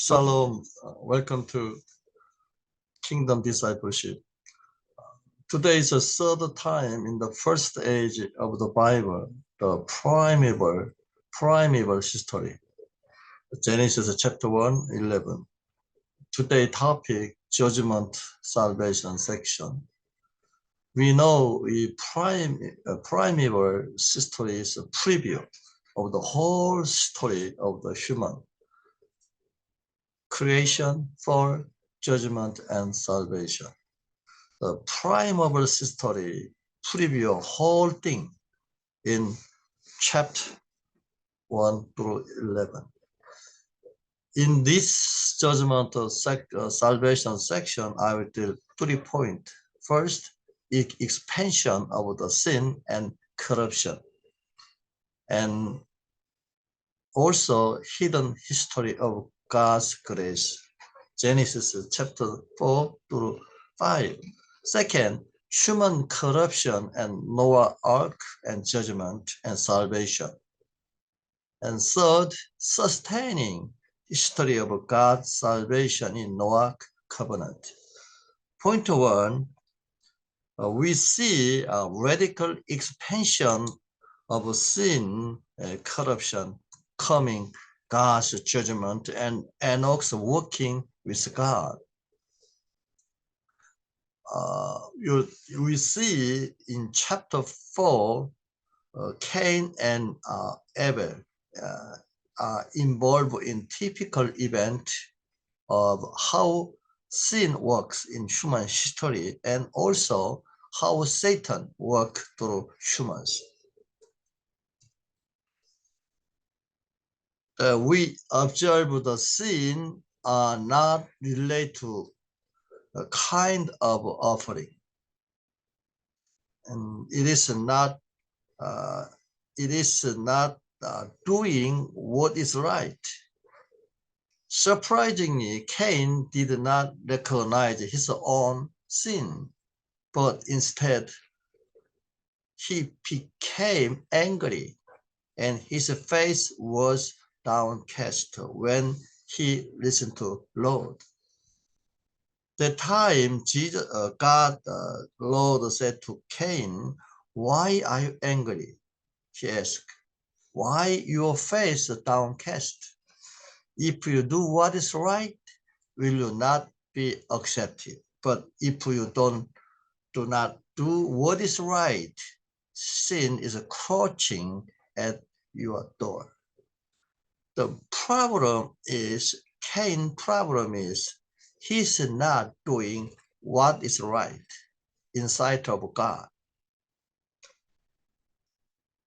Shalom, welcome to Kingdom Discipleship. Today is the third time in the first age of the Bible, the primeval history. Genesis chapter 1, 11. Today's topic, judgment, salvation section. We know the primeval history is a preview of the whole story of the human creation, fall, judgment, and salvation. The primeval history preview whole thing in chapter 1 through 11. In this judgment salvation section, I will do 3 points. First, expansion of the sin and corruption, and also hidden history of God's grace. Genesis chapter 4 through 5. Second, human corruption and Noah's ark and judgment and salvation. And third, sustaining history of God's salvation in Noahic covenant. Point 1, we see a radical expansion of sin and corruption coming God's judgment and Enoch's working with God. We see in chapter 4, Cain and Abel are involved in typical event of how sin works in human history and also how Satan works through humans. We observe the sin are not related to a kind of offering, and it is not doing what is right. Surprisingly, Cain did not recognize his own sin, but instead he became angry, and his face was downcast when he listened to Lord. The time Lord said to Cain, "Why are you angry?" He asked, "Why your face downcast? If you do what is right, will you not be accepted? But if you do not do what is right, sin is crouching at your door." The problem is, Cain's problem is, he's not doing what is right in sight of God.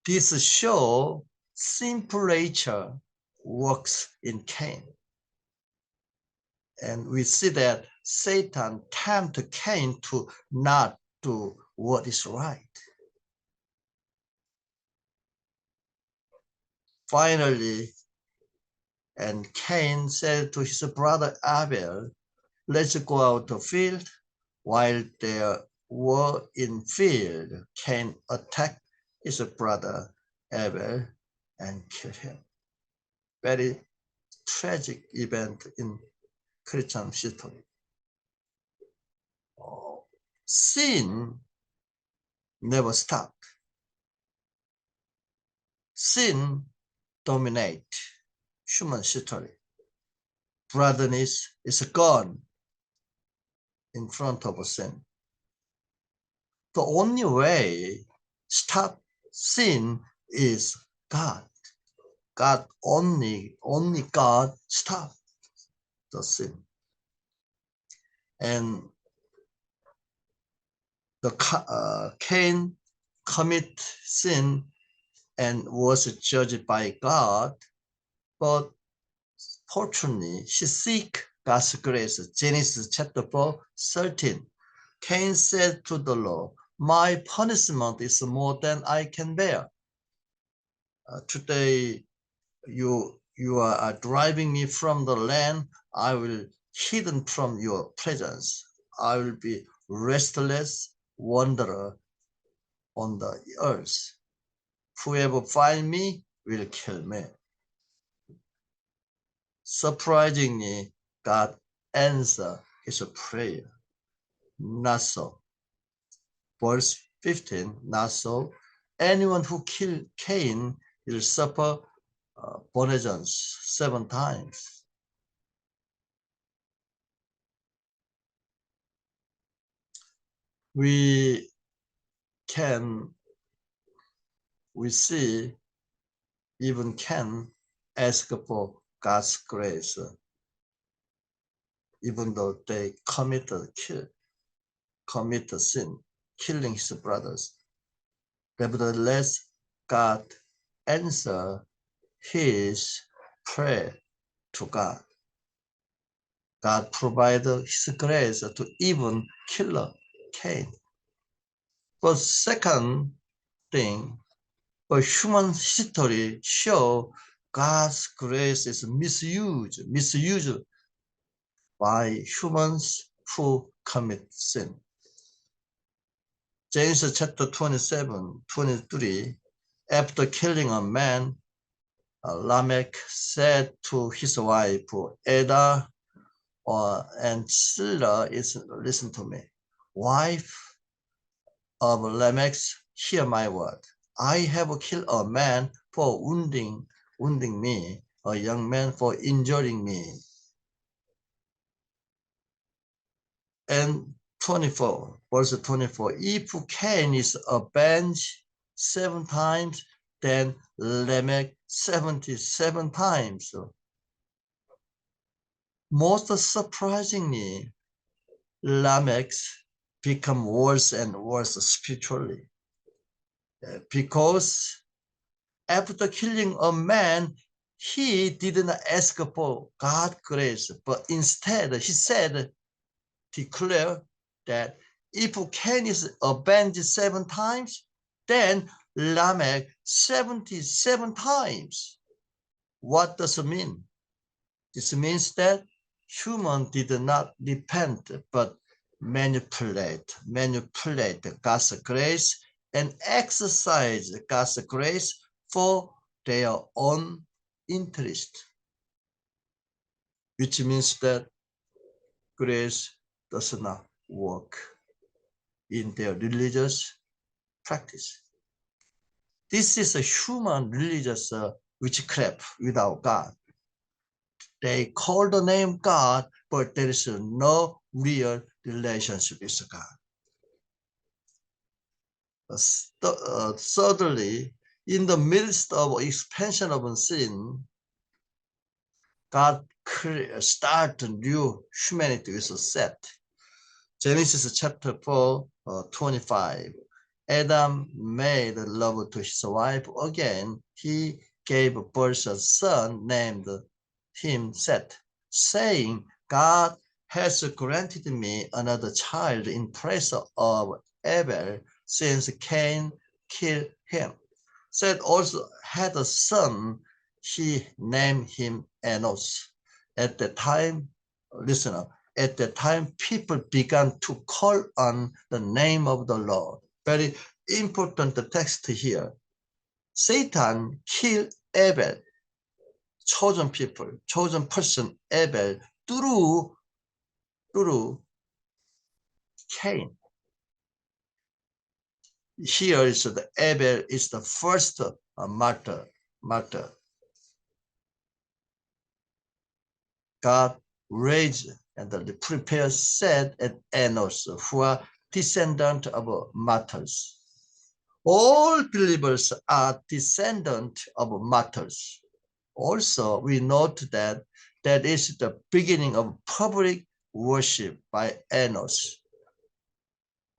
This shows simple nature works in Cain. And we see that Satan tempted Cain to not do what is right. Finally, and Cain said to his brother Abel, "Let's go out to field." While they were in field, Cain attacked his brother Abel and killed him. Very tragic event in Christian history. Sin never stopped. Sin dominates human history. Brotherliness is gone in front of sin. The only way stop sin is God. God only God stop the sin. And Cain commit sin and was judged by God, but fortunately he seek God's grace. Genesis chapter 4, 13. Cain said to the Lord, "My punishment is more than I can bear. Today you are driving me from the land. I will hidden from your presence. I will be restless wanderer on the earth. Whoever finds me will kill me." Surprisingly, God answered his prayer. Not so. Verse 15, not so. Anyone who killed Cain will suffer vengeance 7 times. We see, even can ask for God's grace, even though they commit sin, killing his brothers. Nevertheless, God answered his prayer to God. God provided his grace to even kill Cain. But second thing, but human history show God's grace is misused by humans who commit sin. Genesis chapter 27, 23, after killing a man, Lamech said to his wife, Ada, and Silla, listen to me, wife of Lamech, hear my word. I have killed a man for wounding me, a young man for injuring me. And 24, verse 24, if Cain is avenged 7 times, then Lamech 77 times. Most surprisingly, Lamech become worse and worse spiritually, because after killing a man, he didn't ask for God's grace, but instead he said, declare that if Cain is avenged 7 times, then Lamech 77 times. What does it mean? This means that humans did not repent, but manipulate God's grace and exercise God's grace for their own interest, which means that grace does not work in their religious practice. This is a human religious witchcraft without God. They call the name God, but there is no real relationship with God. Thirdly, in the midst of expansion of sin, God started new humanity with Seth. Genesis chapter 4, 25. Adam made love to his wife again. He gave birth a son, named him Seth, saying, God has granted me another child in place of Abel, since Cain killed him. Seth also had a son. He named him Enoch. At the time, listen up, at the time people began to call on the name of the Lord. Very important text here. Satan killed Abel, chosen people, chosen person, Abel, through Cain. Here is the Abel is the first martyr. God raised and prepared Seth and Enos, who are descendants of martyrs. All believers are descendants of martyrs. Also, we note that that is the beginning of public worship by Enos.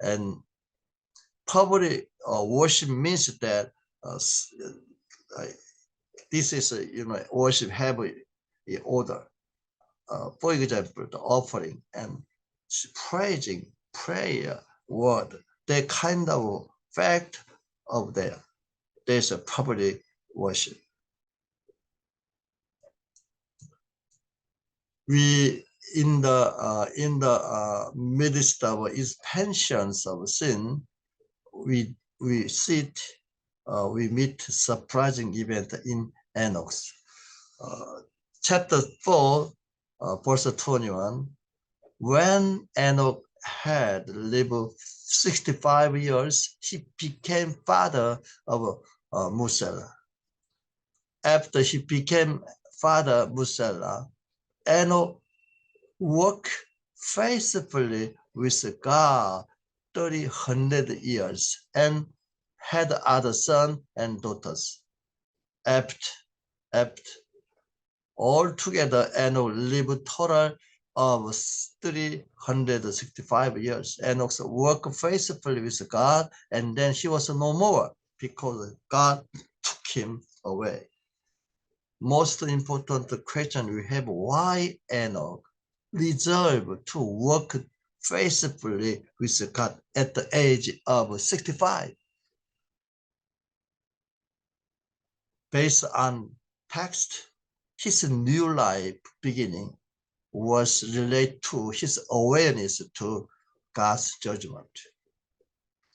And public worship means that this is worship have a order. For example, the offering and praising, prayer, word, the kind of fact of there's a public worship. We in the midst of expansions of sin, we meet surprising event in Enoch. chapter 4, verse 21. When Enoch had lived 65 years, he became father of Methuselah. After he became father of Methuselah, Enoch worked faithfully with God 300 years and had other sons and daughters. After altogether, Enoch lived total of 365 years. Enoch worked faithfully with God, and then he was no more because God took him away. Most important question we have, why Enoch resolved to work faithfully with God at the age of 65? Based on text, his new life beginning was related to his awareness to God's judgment.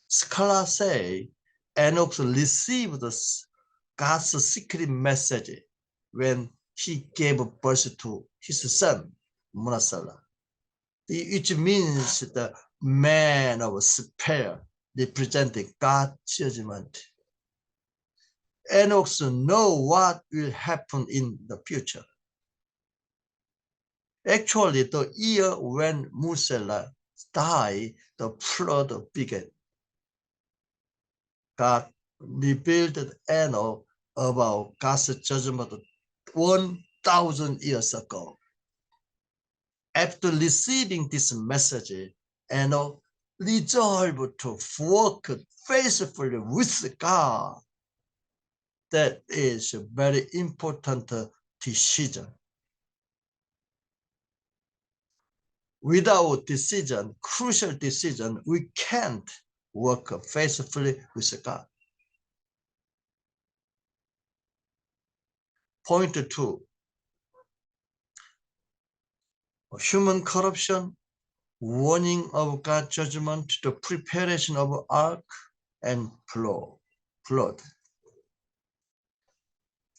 Scholars say Enoch received God's secret message when he gave birth to his son, Methuselah, which means the man of spirit, representing God's judgment. Enoch knows what will happen in the future. Actually, the year when Methuselah died, the flood began. God revealed Enoch about God's judgment 1,000 years ago. After receiving this message, Enoch resolved to work faithfully with God. That is a very important decision. Without decision, crucial decision, we can't work faithfully with God. Point 2, human corruption, warning of God's judgment, the preparation of ark, and flood.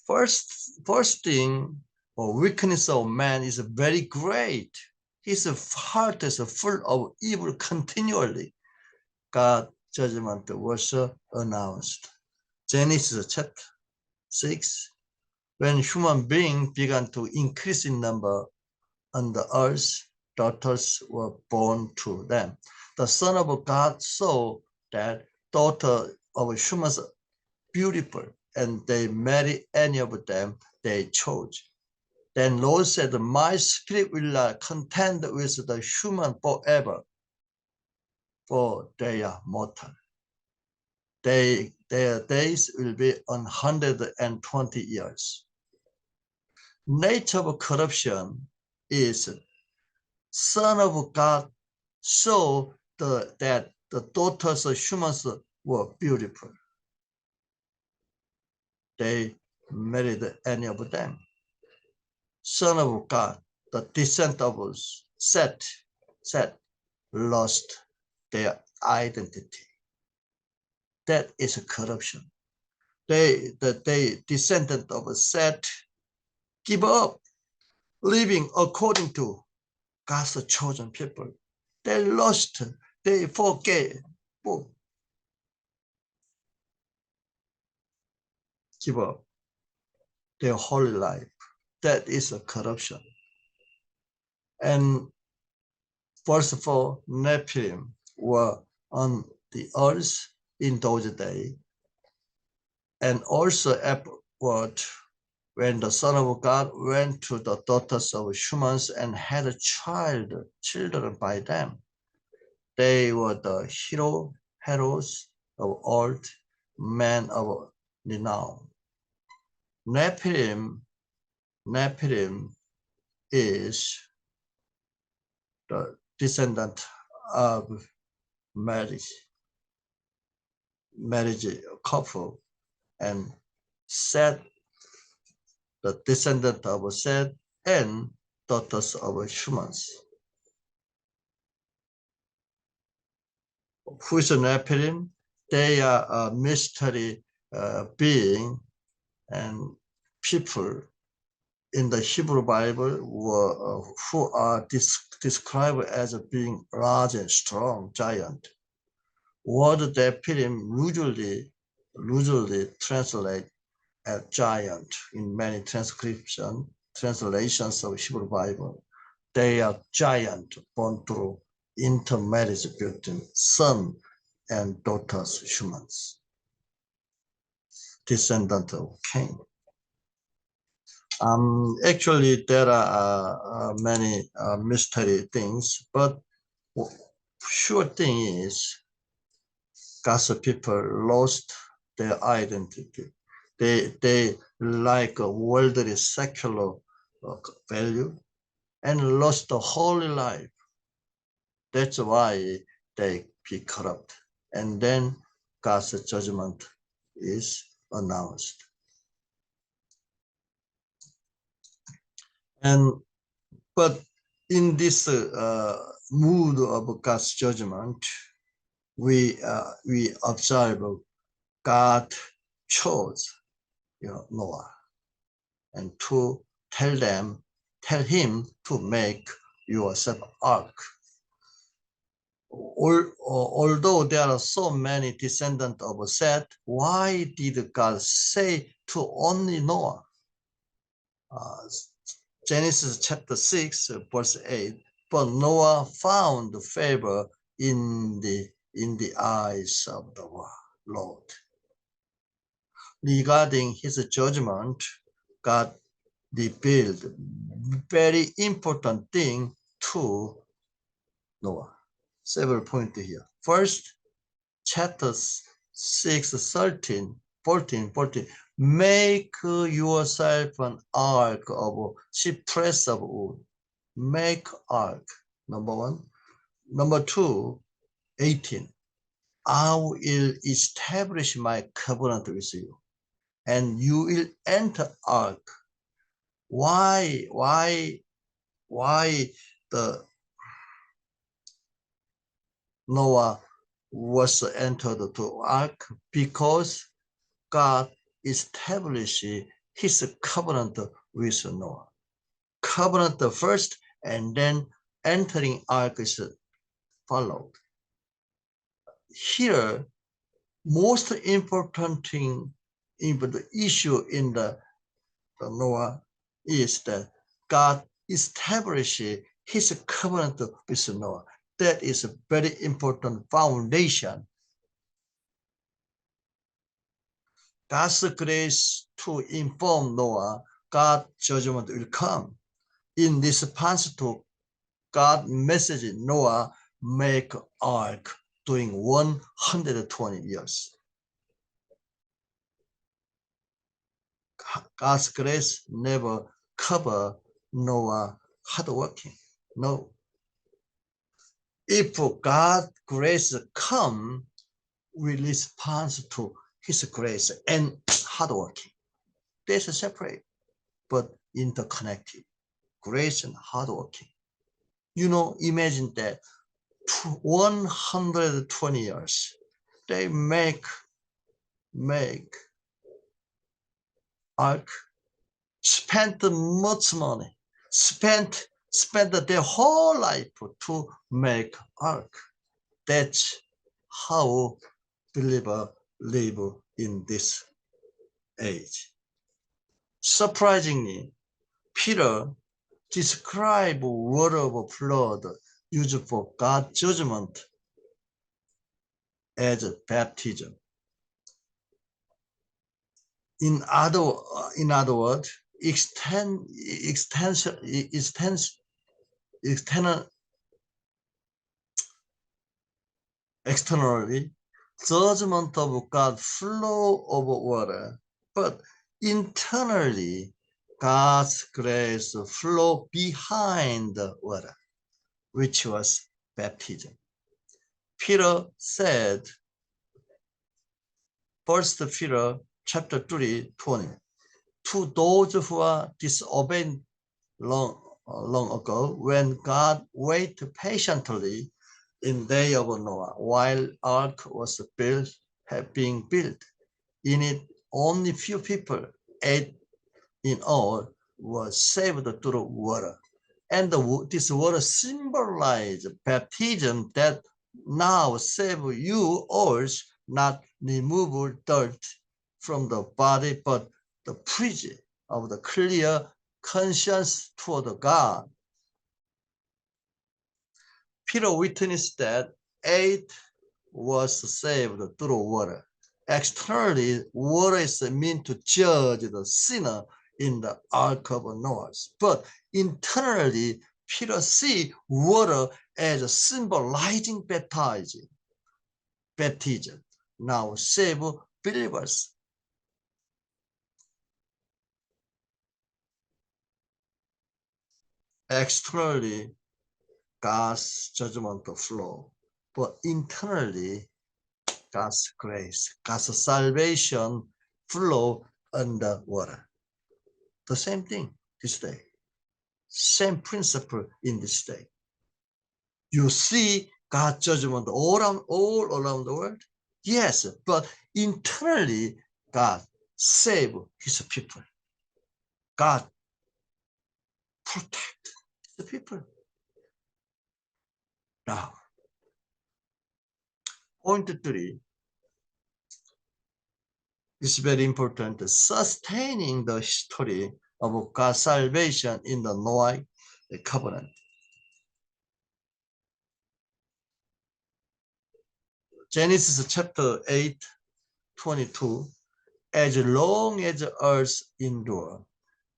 First thing, weakness of man is very great. His heart is full of evil continually. God's judgment was announced. Genesis chapter 6, when human beings began to increase in number on the earth, daughters were born to them. The Son of God saw that daughter of humans beautiful, and they married any of them they chose. Then Lord said, my spirit will not contend with the human forever, for they are mortal. Their days will be 120 years. Nature of corruption is Son of God saw that the daughters of humans were beautiful. They married any of them. Son of God, the descendant of Seth, lost their identity. That is corruption. They descendant of Seth give up living according to God's chosen people. They lost, they forget, give up their holy life. That is a corruption. And first of all, Nephilim were on the earth in those days. And also afterward, when the Son of God went to the daughters of humans and had children by them, they were the heroes of old, men of renown. Nephilim is the descendant of marriage couple, and Seth, the descendant of Seth, and daughters of humans. Who is Nephilim? They are a mystery being and people, in the Hebrew Bible who are described as being large and strong giant. Word Nephilim usually translate as giant in many translations of Hebrew Bible. They are giant born through intermarriage between son and daughters, humans, descendant of Cain. Actually, there are many mystery things, but sure thing is God's people lost their identity. They like a worldly secular value and lost the holy life. That's why they be corrupt. And then God's judgment is announced. But in this mood of God's judgment, we observe God chose Noah and to tell him to make yourself ark. Although there are so many descendants of Seth, why did God say to only Noah? Genesis chapter 6, verse 8. But Noah found favor in the eyes of the Lord. Regarding his judgment, God revealed very important thing to Noah. Several points here. First, chapter 6, 13, 14. Make yourself an ark of cypress of wood. Make ark, number one. Number two, 18. I will establish my covenant with you, and you will enter ark. Why the Noah was entered to ark? Because God established his covenant with Noah. Covenant first, and then entering ark is followed. Here, most important thing, the issue in the Noah is that God established his covenant with Noah. That is a very important foundation. God's grace to inform Noah God's judgment will come. In response to God's message, Noah make ark during 120 years. God's grace never cover Noah hardworking. No. If God's grace come, we respond to his grace and hardworking. That's separate, but interconnected. Grace and hardworking. Imagine that 120 years, they make ark, spent much money, spent their whole life to make ark. That's how believers live in this age. Surprisingly, Peter describes water of flood used for God's judgment as baptism. In other words, externally, judgment of God flow over water, but internally, God's grace flow behind the water, which was baptism. Peter said, 1 Peter chapter 3, 20, to those who are disobeyed long ago, when God waited patiently in the day of Noah, while ark was being built. In it, only few people, 8 in all, was saved through water. And this water symbolizes baptism that now save you also, not remove dirt from the body, but the presence of the clear conscience toward God. Peter witnessed that 8 was saved through water. Externally, water is meant to judge the sinner in the ark of Noah. But internally, Peter sees water as symbolizing baptism. Now save believers. Externally, God's judgment flow, but internally, God's grace, God's salvation flow under water. The same thing this day. Same principle in this day. You see God's judgment all around the world? Yes, but internally, God saved his people. God protect the people. Now, point 3 is very important. Sustaining the history of God's salvation in the Noahic covenant. Genesis chapter 8, 22. As long as earth endure,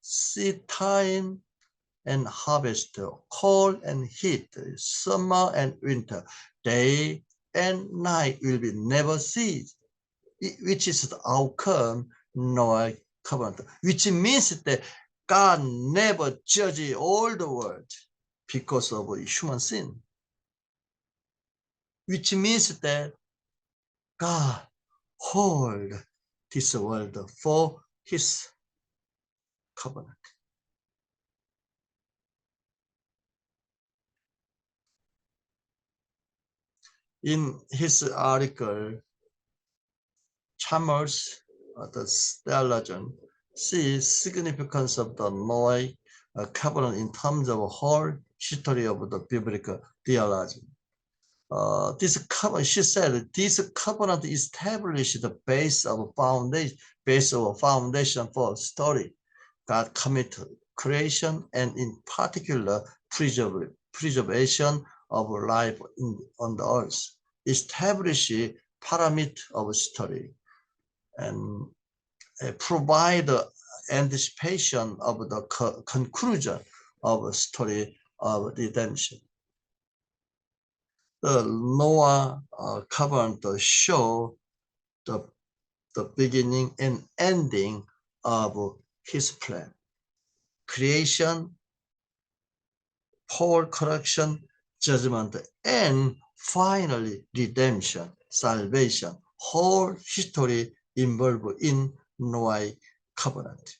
seed time and harvest, cold and heat, summer and winter, day and night will be never cease, which is the outcome Noah covenant, which means that God never judges all the world because of human sin, which means that God hold this world for his covenant. In his article, Chalmers, the theologian, sees significance of the Noahic covenant in terms of whole history of the biblical theology. She said, this covenant established the base of foundation for story. God committed creation and in particular preservation of life on the earth, establish parameter of story, and provide anticipation of the conclusion of a story of redemption. The Noah covenant show the beginning and ending of his plan. Creation, fall, correction, judgment, and finally redemption, salvation. Whole history involved in Noahic covenant.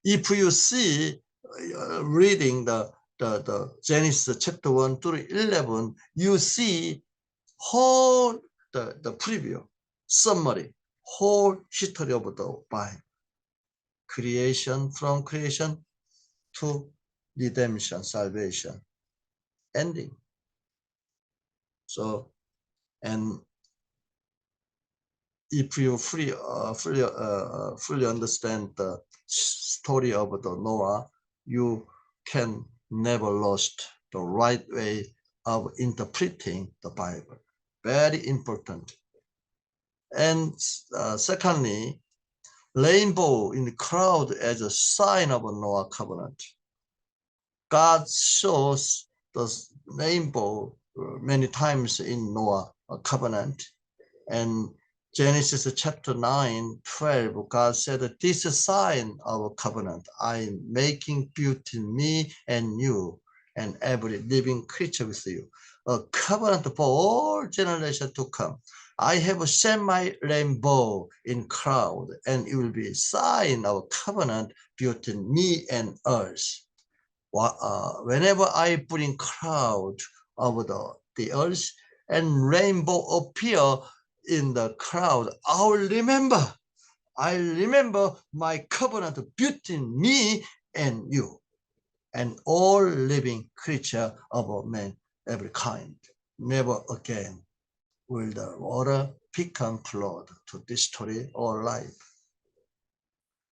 If you see reading the Genesis chapter 1 through 11, you see whole the preview, summary, whole history of the Bible. Creation, from creation to redemption, salvation, ending. So, and if you fully understand the story of the Noah, you can never lost the right way of interpreting the Bible. Very important. And secondly, rainbow in the cloud as a sign of a Noah covenant. God shows the rainbow many times in Noah covenant. And Genesis chapter 9, 12, God said, this is a sign of a covenant. I am making between me and you and every living creature with you, a covenant for all generations to come. I have sent my rainbow in cloud, and it will be a sign of a covenant between me and earth. Whenever I bring cloud over the earth and rainbow appear in the cloud, I will remember I remember my covenant between me and you, and all living creature of man, every kind. Never again will the water become blood to destroy our life.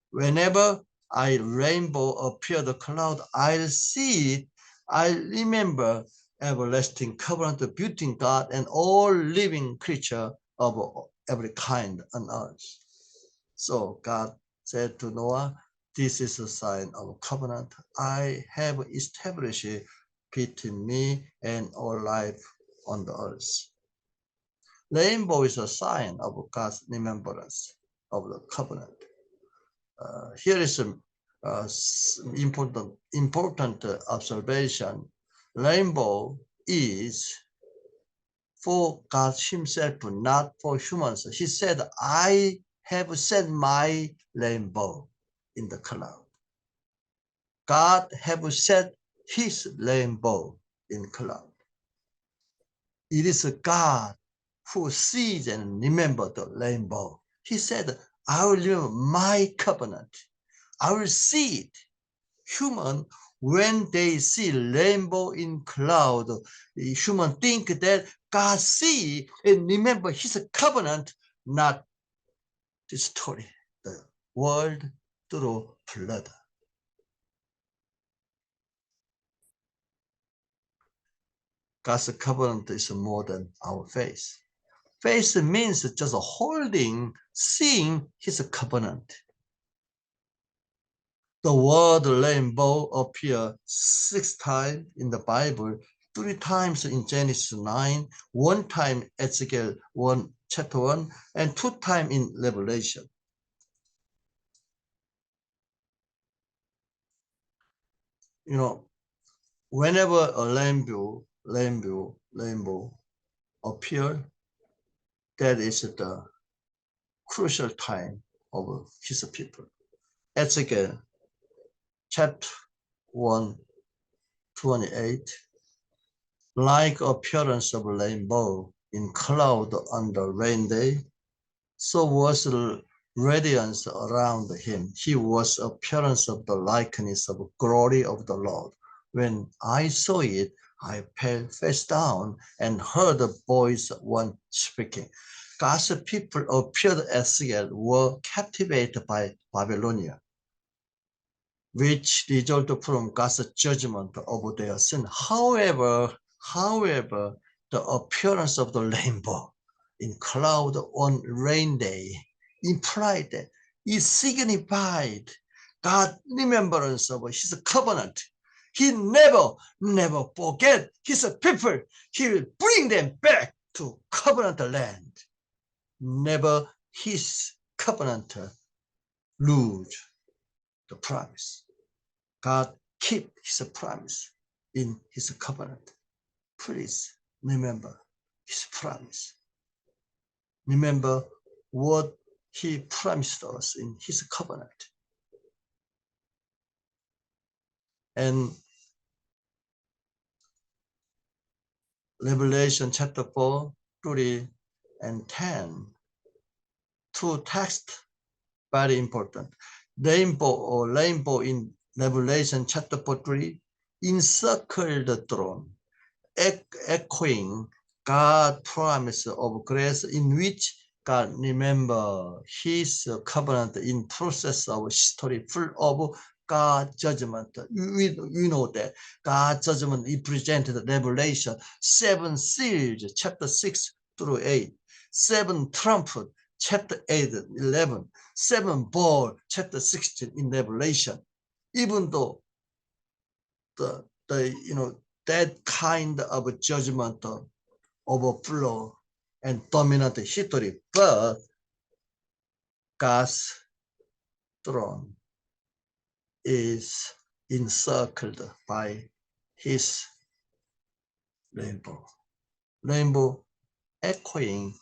Whenever I rainbow appear the cloud, I'll see it. I remember everlasting covenant between God and all living creature of every kind on earth. So God said to Noah, this is a sign of covenant I have established between me and all life on the earth. Rainbow is a sign of God's remembrance of the covenant. Here is some important observation. Rainbow is for God himself, not for humans. He said, I have set my rainbow in the cloud. God have set his rainbow in cloud. It is God who sees and remembers the rainbow. He said, I will remember my covenant. I will see it. Human, when they see rainbow in cloud, human think that God see and remember his covenant, not destroy the world through blood. God's covenant is more than our faith. Faith means just holding, seeing his covenant. The word rainbow appears 6 times in the Bible, 3 times in Genesis 9, 1 time Ezekiel 1, chapter 1, and 2 times in Revelation. You know, whenever a rainbow appears, that is the crucial time of his people. Ezekiel chapter 1, 28, like appearance of rainbow in cloud on the rain day, so was the radiance around him. He was appearance of the likeness of glory of the Lord. When I saw it, I fell face down and heard a voice of one speaking. God's people appeared as yet were captivated by Babylonia, which resulted from God's judgment over their sin. However, the appearance of the rainbow in cloud on rain day implied that it signified God's remembrance of his covenant. He never forget his people. He will bring them back to covenant land. Never his covenant lose the promise. God keep his promise in his covenant. Please remember his promise. Remember what he promised us in his covenant. And Revelation chapter 4, 3, and 10, 2 texts, very important. Rainbow in Revelation chapter 4, 3, encircle the throne, echoing God's promise of grace in which God remember his covenant in process of history full of God's judgment. We know that God's judgment is presented in Revelation, 7 seals, chapter 6 through 8, 7 trumpet, chapter 8 and 11, 7 bowl, chapter 16 in Revelation. Even though that kind of judgment overflow and dominant history, but God's throne is encircled by his rainbow echoing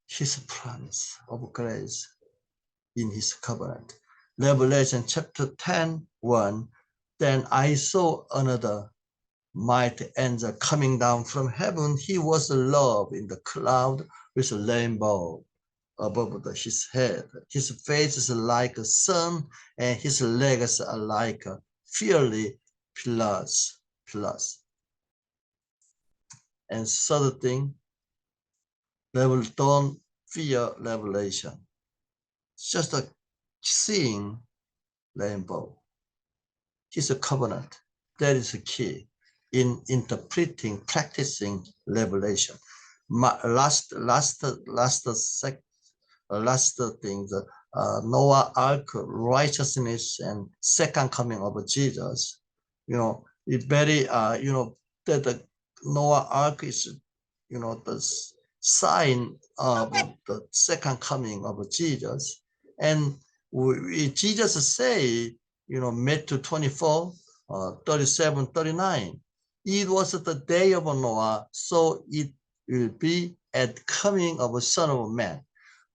his promise of grace in his covenant. Revelation chapter 10, 1, then I saw another mighty angel coming down from heaven. He was loved in the cloud with a rainbow above his head. His face is like a sun, and his legs are like fiery pillars. And third thing, don't fear revelation. Just a seeing rainbow. His covenant. That is the key in interpreting, practicing revelation. Last thing, the Noah Ark, righteousness, and second coming of Jesus. It very, that the Noah Ark is, the sign of the second coming of Jesus. And Jesus say, Matthew 24, 37, 39, it was the day of Noah, so it will be at coming of the Son of Man.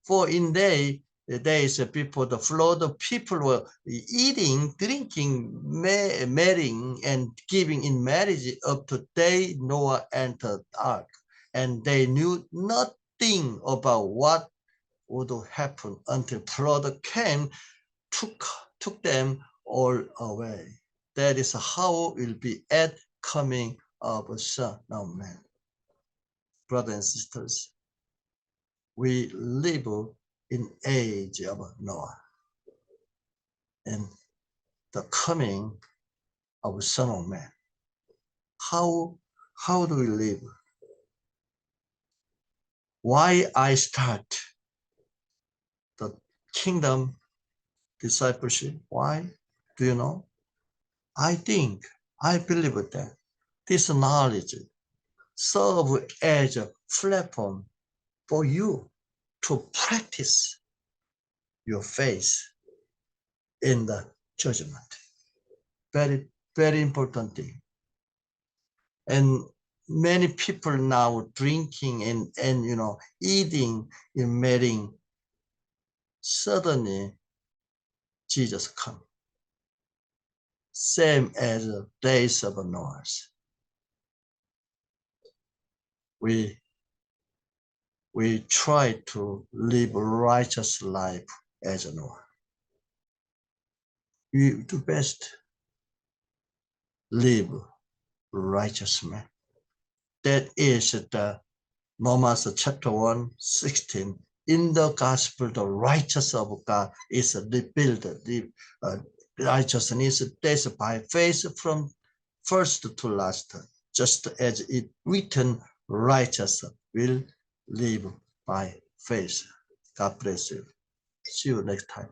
For in the days before the flood, the people were eating, drinking, marrying, and giving in marriage up to the day Noah entered the ark. And they knew nothing about what would happen until flood came, took them all away. That is how it will be at coming of the Son of Man. Brothers and sisters, we live in age of Noah, and the coming of the Son of Man. How do we live? Why I start the kingdom discipleship? Why? Do you know? I believe that this knowledge serves as a platform for you to practice your faith in the judgment. Very, very important thing. And many people now drinking and eating and marrying. Suddenly, Jesus comes. Same as the days of Noah. We try to live a righteous life as Noah. We do best live righteous man. That is the Romans chapter 1, 16. In the gospel, the righteousness of God is revealed. The righteousness is by faith from first to last, just as it written, righteous will live by faith. God bless you. See you next time.